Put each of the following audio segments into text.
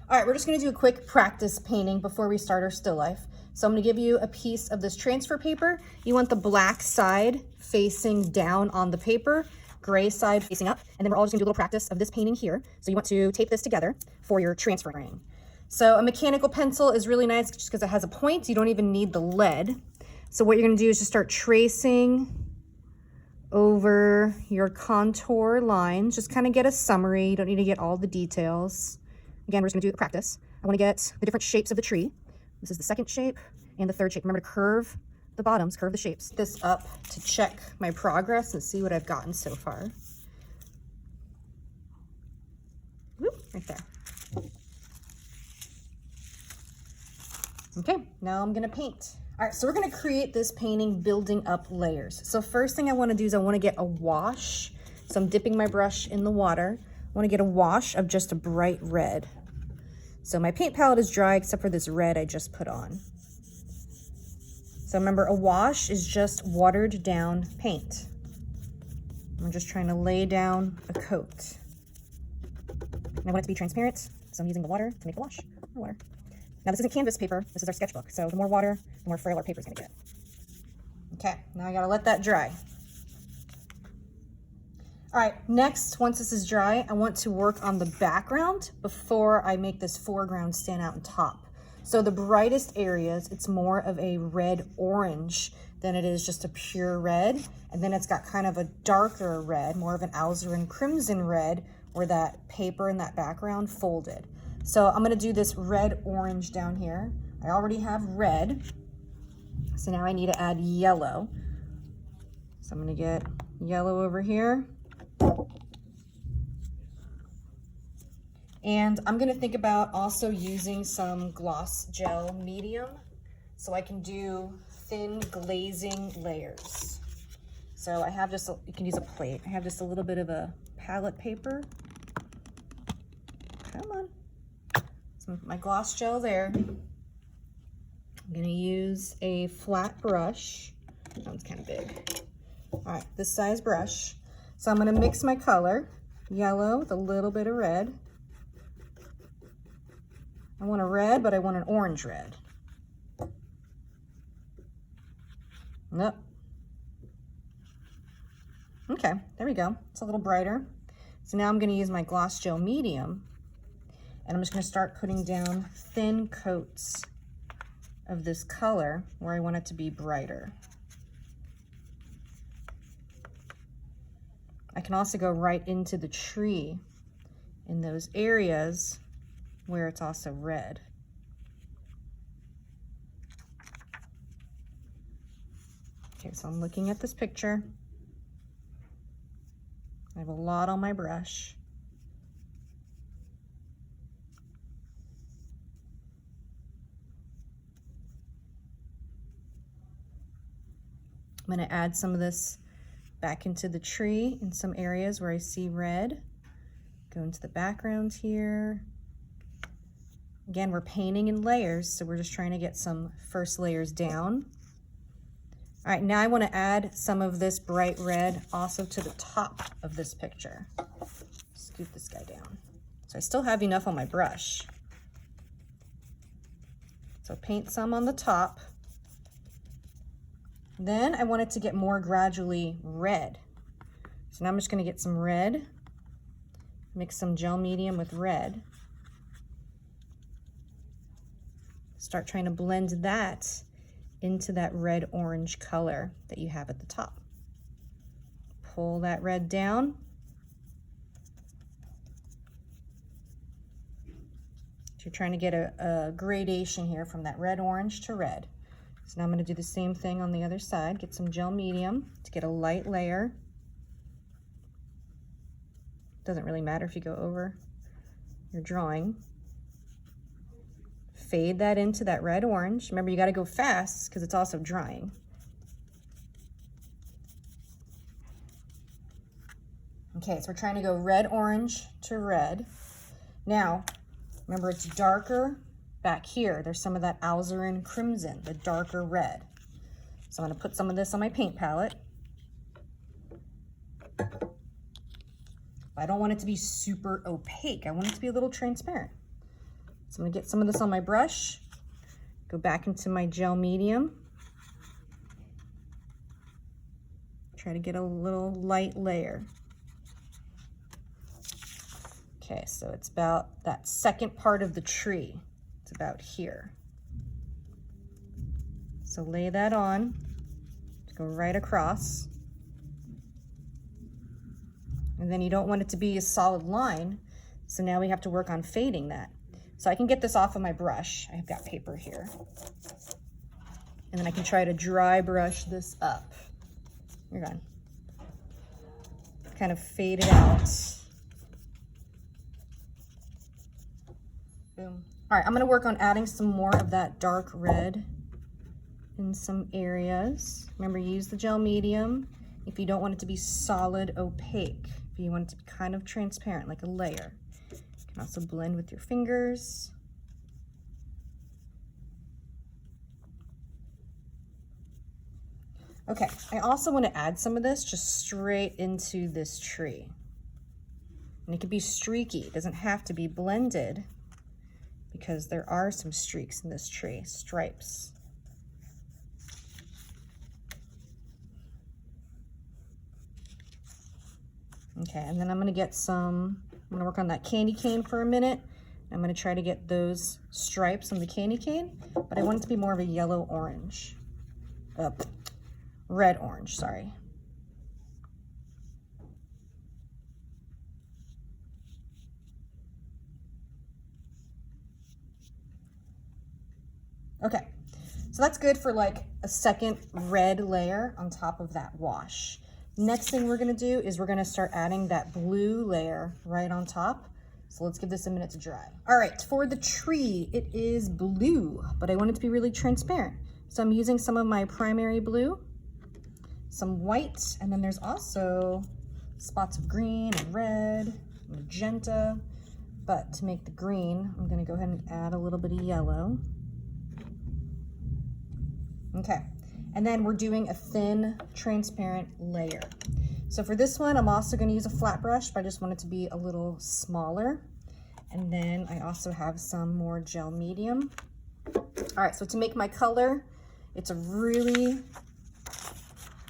All right, we're just gonna do a quick practice painting before we start our still life. So I'm gonna give you a piece of this transfer paper. You want the black side facing down on the paper, gray side facing up, and then we're all just gonna do a little practice of this painting here. So you want to tape this together for your transferring. So a mechanical pencil is really nice just because it has a point. You don't even need the lead. So what you're gonna do is just start tracing over your contour lines. Just kind of get a summary. You don't need to get all the details. Again, we're just gonna do the practice. I wanna get the different shapes of the tree. This is the second shape and the third shape. Remember to curve the bottoms, curve the shapes. This up to check my progress and see what I've gotten so far. Whoop, right there. Okay, now I'm gonna paint. All right, so we're gonna create this painting building up layers. So first thing I wanna do is I wanna get a wash. So I'm dipping my brush in the water. I wanna get a wash of just a bright red. So my paint palette is dry except for this red I just put on. So remember, a wash is just watered down paint. I'm just trying to lay down a coat. And I want it to be transparent, so I'm using the water to make the wash. More water. Now this isn't canvas paper, this is our sketchbook. So the more water, the more frail our paper's gonna get. Okay, now I gotta let that dry. All right, next, once this is dry, I want to work on the background before I make this foreground stand out on top. So the brightest areas, it's more of a red-orange than it is just a pure red. And then it's got kind of a darker red, more of an alizarin crimson red, where that paper in that background folded. So I'm gonna do this red-orange down here. I already have red, so now I need to add yellow. So I'm gonna get yellow over here. And I'm gonna think about also using some gloss gel medium so I can do thin glazing layers. So I have just, you can use a plate. I have just a little bit of a palette paper. Come on. So my gloss gel there. I'm gonna use a flat brush. That one's kind of big. All right, this size brush. So I'm gonna mix my color, yellow with a little bit of red. I want a red, but I want an orange red. Nope. Okay, there we go. It's a little brighter. So now I'm gonna use my gloss gel medium, and I'm just gonna start putting down thin coats of this color where I want it to be brighter. I can also go right into the tree in those areas where it's also red. Okay, so I'm looking at this picture. I have a lot on my brush. I'm gonna add some of this back into the tree in some areas where I see red. Go into the background here. Again, we're painting in layers, so we're just trying to get some first layers down. All right, now I want to add some of this bright red also to the top of this picture. Scoop this guy down. So I still have enough on my brush. So paint some on the top. Then I want it to get more gradually red. So now I'm just going to get some red, mix some gel medium with red. Start trying to blend that into that red-orange color that you have at the top. Pull that red down. So you're trying to get a gradation here from that red-orange to red. So now I'm going to do the same thing on the other side. Get some gel medium to get a light layer. Doesn't really matter if you go over your drawing. Fade that into that red orange. Remember, you got to go fast because it's also drying. Okay, so we're trying to go red orange to red. Now, remember, it's darker back here. There's some of that alizarin crimson, the darker red. So I'm going to put some of this on my paint palette. I don't want it to be super opaque. I want it to be a little transparent. So I'm gonna get some of this on my brush, go back into my gel medium, try to get a little light layer. Okay, so it's about that second part of the tree. It's about here. So lay that on, go right across. And then you don't want it to be a solid line, so now we have to work on fading that. So I can get this off of my brush. I've got paper here. And then I can try to dry brush this up. You're done. Kind of fade it out. Boom. All right, I'm gonna work on adding some more of that dark red in some areas. Remember, use the gel medium if you don't want it to be solid opaque. If you want it to be kind of transparent, like a layer. You can also blend with your fingers. Okay, I also want to add some of this just straight into this tree. And it could be streaky, it doesn't have to be blended because there are some streaks in this tree, stripes. Okay, and then I'm gonna work on that candy cane for a minute. I'm gonna try to get those stripes on the candy cane, but I want it to be more of a yellow-orange. Red-orange, sorry. Okay, so that's good for like a second red layer on top of that wash. Next thing we're gonna do is we're gonna start adding that blue layer right on top. So let's give this a minute to dry. All right, for the tree, it is blue, but I want it to be really transparent. So I'm using some of my primary blue, some white, and then there's also spots of green and red, magenta. But to make the green, I'm gonna go ahead and add a little bit of yellow. Okay, and then we're doing a thin, transparent layer. So for this one, I'm also gonna use a flat brush, but I just want it to be a little smaller. And then I also have some more gel medium. All right, so to make my color, it's a really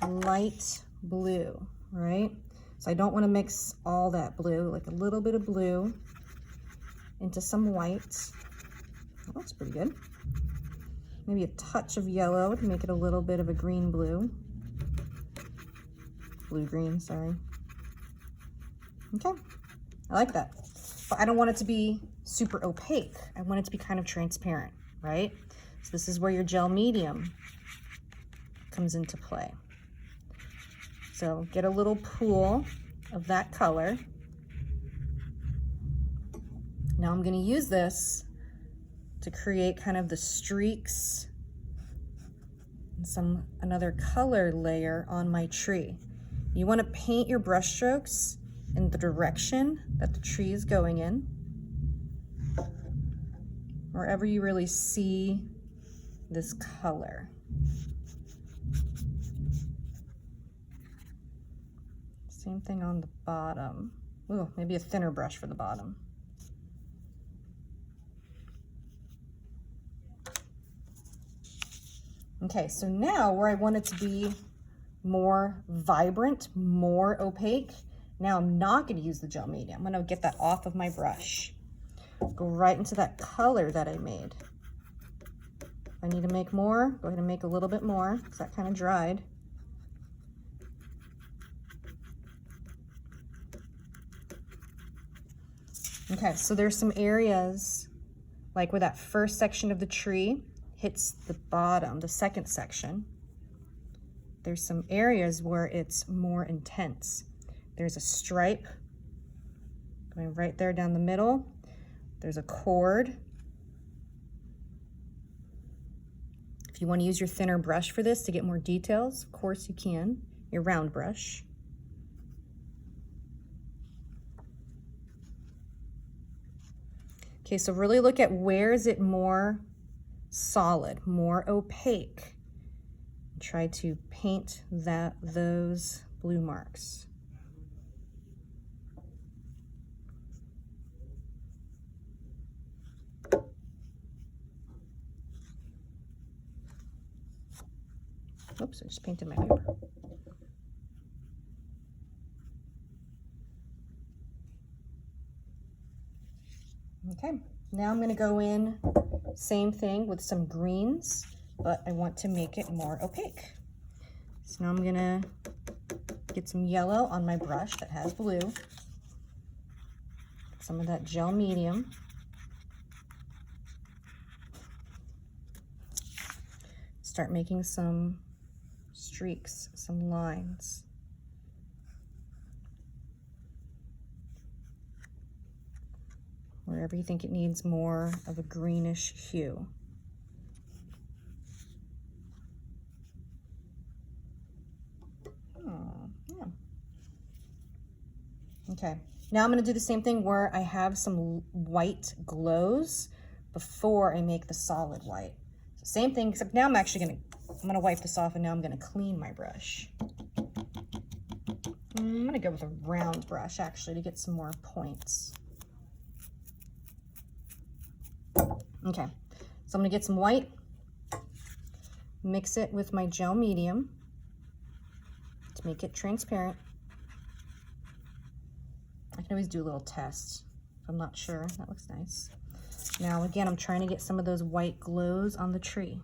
light blue, right? So I don't wanna mix all that blue, like a little bit of blue into some white. That looks pretty good. Maybe a touch of yellow to make it a little bit of a green-blue. Blue-green, sorry. Okay, I like that. But I don't want it to be super opaque. I want it to be kind of transparent, right? So this is where your gel medium comes into play. So get a little pool of that color. Now I'm gonna use this to create kind of the streaks and another color layer on my tree. You want to paint your brush strokes in the direction that the tree is going in, wherever you really see this color. Same thing on the bottom. Ooh, maybe a thinner brush for the bottom. Okay, so now where I want it to be more vibrant, more opaque, now I'm not gonna use the gel medium. I'm gonna get that off of my brush. Go right into that color that I made. If I need to make more, go ahead and make a little bit more, because that kind of dried. Okay, so there's some areas, like where that first section of the tree hits the bottom, the second section. There's some areas where it's more intense. There's a stripe going right there down the middle. There's a chord. If you want to use your thinner brush for this to get more details, of course you can, your round brush. Okay, so really look at where is it more solid, more opaque. Try to paint those blue marks. Oops, I just painted my paper. Okay, now I'm gonna go in, same thing with some greens, but I want to make it more opaque. So now I'm gonna get some yellow on my brush that has blue, some of that gel medium. Start making some streaks, some lines. Wherever you think it needs more of a greenish hue. Yeah. Okay, now I'm going to do the same thing where I have some white glows before I make the solid white. So same thing, except now I'm gonna wipe this off, and now I'm gonna clean my brush. I'm gonna go with a round brush actually to get some more points. Okay, so I'm gonna get some white, mix it with my gel medium to make it transparent. I can always do a little test if I'm not sure. That looks nice. Now again, I'm trying to get some of those white glows on the tree.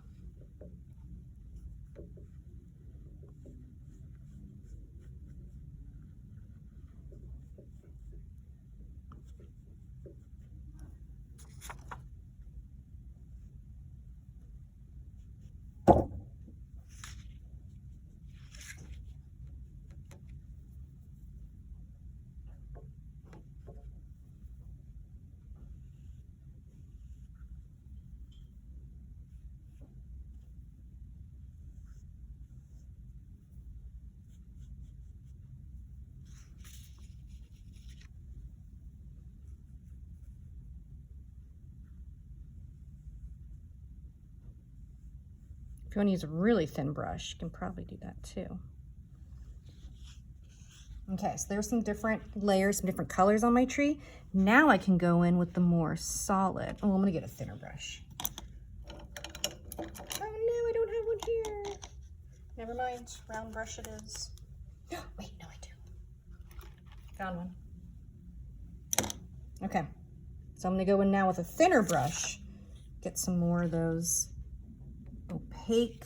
If you want to use a really thin brush, you can probably do that too. Okay, so there's some different layers, some different colors on my tree. Now I can go in with the more solid. Oh, I'm gonna get a thinner brush. Oh no, I don't have one here. Never mind, round brush it is. Wait, no, I do. Found one. Okay, so I'm gonna go in now with a thinner brush, get some more of those opaque,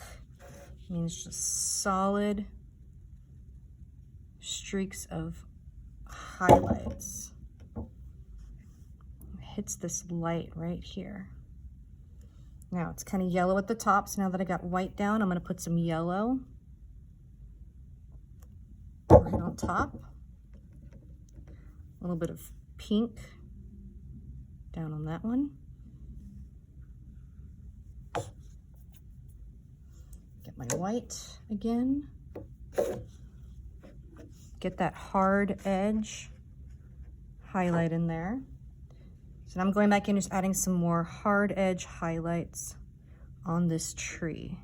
means just solid streaks of highlights. It hits this light right here. Now it's kind of yellow at the top, so now that I got white down, I'm going to put some yellow right on top. A little bit of pink down on that one. Get my white again. Get that hard edge highlight in there. So now I'm going back in, just adding some more hard edge highlights on this tree.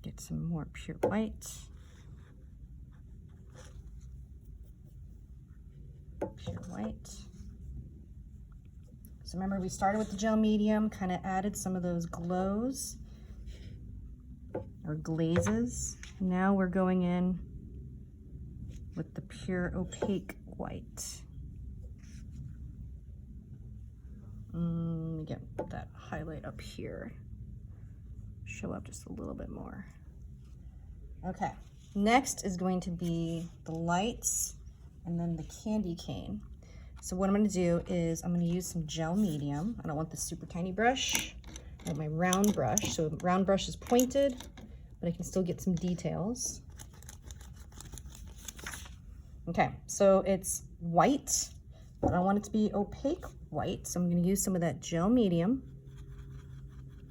Get some more pure white. Pure white. So remember, we started with the gel medium, kind of added some of those glows or glazes. Now we're going in with the pure opaque white. Get that highlight up here. Show up just a little bit more. Okay, next is going to be the lights and then the candy cane. So what I'm going to do is I'm going to use some gel medium. I don't want the super tiny brush. I want my round brush. So round brush is pointed, but I can still get some details. Okay, so it's white, but I want it to be opaque white. So I'm going to use some of that gel medium.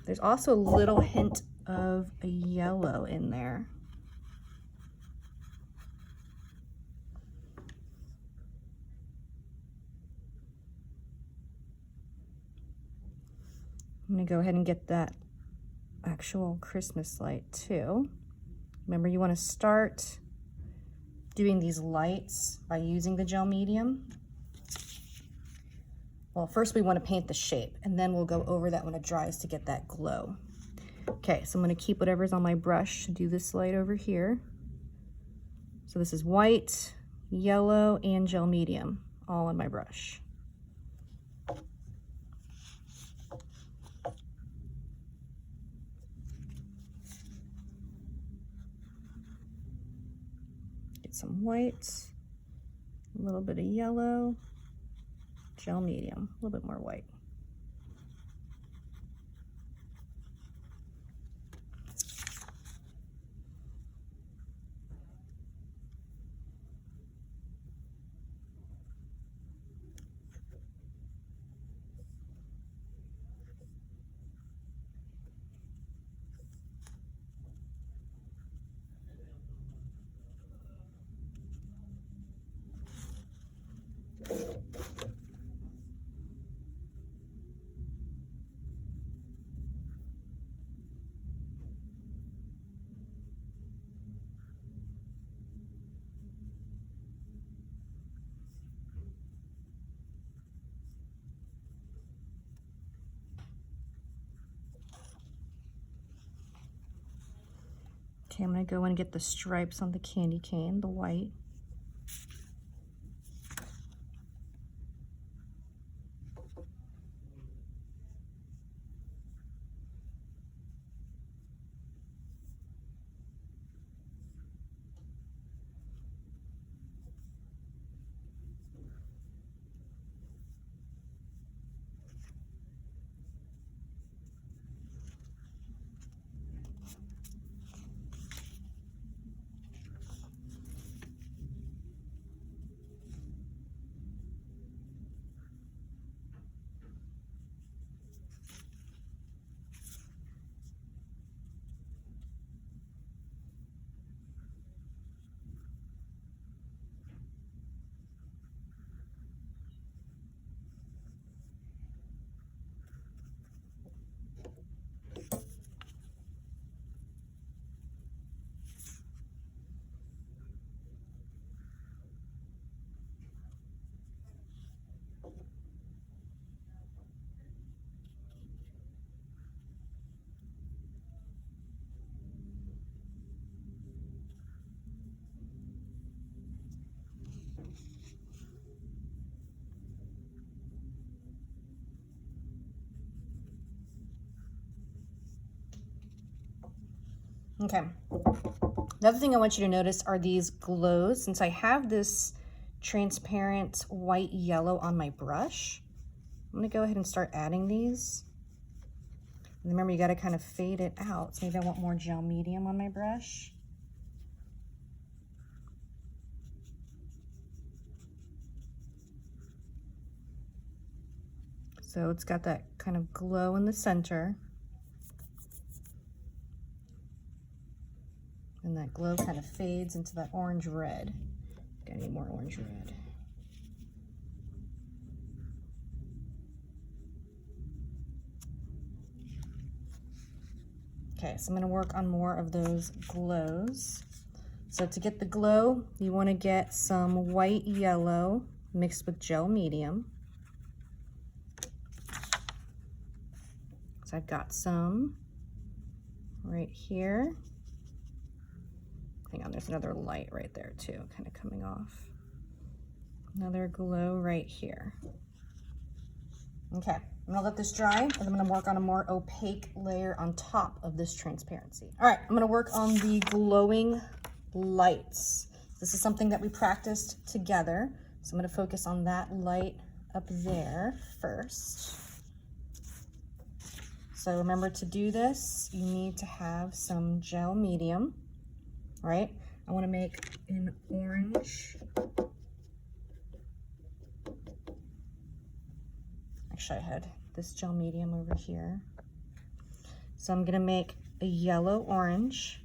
There's also a little hint of a yellow in there. I'm gonna go ahead and get that actual Christmas light too. Remember, you want to start doing these lights by using the gel medium. Well, first we want to paint the shape, and then we'll go over that when it dries to get that glow. Okay, so I'm going to keep whatever's on my brush to do this light over here. So this is white, yellow, and gel medium, all on my brush. Get some white, a little bit of yellow, gel medium, a little bit more white. Okay, I'm gonna go and get the stripes on the candy cane, the white. Okay, another thing I want you to notice are these glows. Since I have this transparent white yellow on my brush, I'm gonna go ahead and start adding these. And remember, you gotta kind of fade it out. So maybe I want more gel medium on my brush. So it's got that kind of glow in the center. And that glow kind of fades into that orange red. Gonna need more orange red. Okay, so I'm gonna work on more of those glows. So to get the glow, you wanna get some white yellow mixed with gel medium. So I've got some right here. Hang on, there's another light right there too, kind of coming off. Another glow right here. Okay, I'm gonna let this dry, and I'm gonna work on a more opaque layer on top of this transparency. All right, I'm gonna work on the glowing lights. This is something that we practiced together, so I'm gonna focus on that light up there first. So remember, to do this, you need to have some gel medium. Right? I want to make an orange. Actually, I had this gel medium over here. So I'm going to make a yellow orange.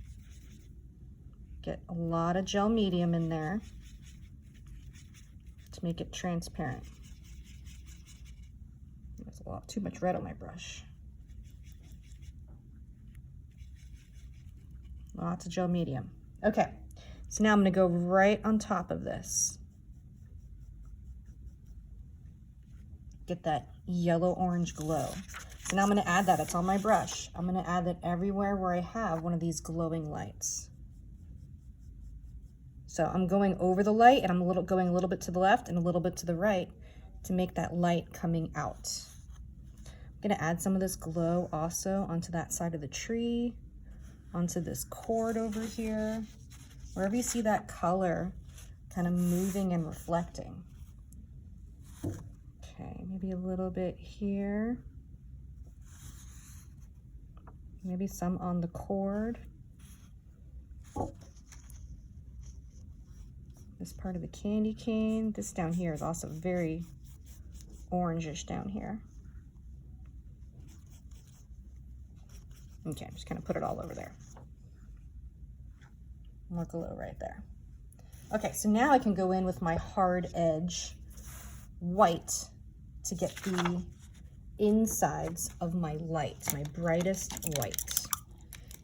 Get a lot of gel medium in there to make it transparent. There's a lot too much red on my brush. Lots of gel medium. Okay, so now I'm gonna go right on top of this. Get that yellow-orange glow. So now I'm gonna add that, it's on my brush. I'm gonna add that everywhere where I have one of these glowing lights. So I'm going over the light and I'm going a little bit to the left and a little bit to the right to make that light coming out. I'm gonna add some of this glow also onto that side of the tree, onto this cord over here, wherever you see that color kind of moving and reflecting. Okay, maybe a little bit here. Maybe some on the cord. This part of the candy cane. This down here is also very orangish down here. Okay, I'm just gonna put it all over there. More glow right there. Okay, so now I can go in with my hard edge white to get the insides of my light, my brightest white.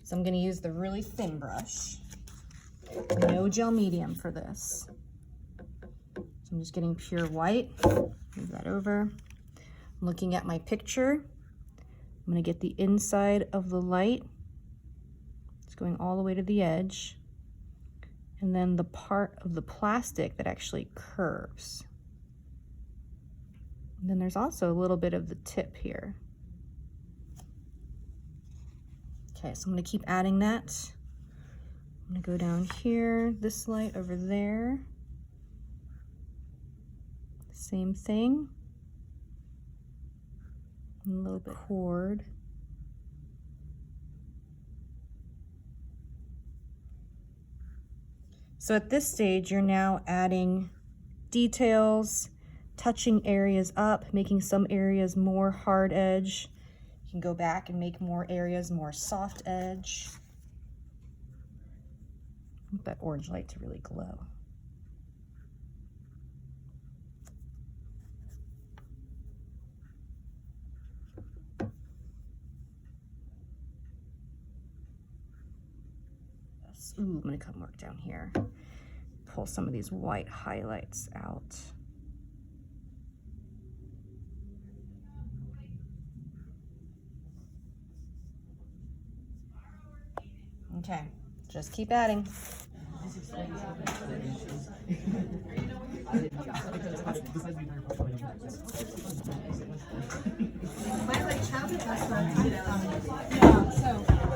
So I'm gonna use the really thin brush. No gel medium for this. So I'm just getting pure white. Move that over. I'm looking at my picture. I'm gonna get the inside of the light. It's going all the way to the edge. And then the part of the plastic that actually curves. And then there's also a little bit of the tip here. Okay, so I'm gonna keep adding that. I'm gonna go down here, this light over there. Same thing. A little bit cord. So at this stage, you're now adding details, touching areas up, making some areas more hard edge. You can go back and make more areas more soft edge. I want that orange light to really glow. Ooh, I'm gonna come work down here. Pull some of these white highlights out. Okay, just keep adding.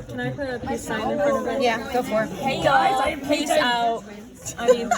Can I put a peace sign in front of it? Yeah, go for it. Hey guys, I am peace out. I mean.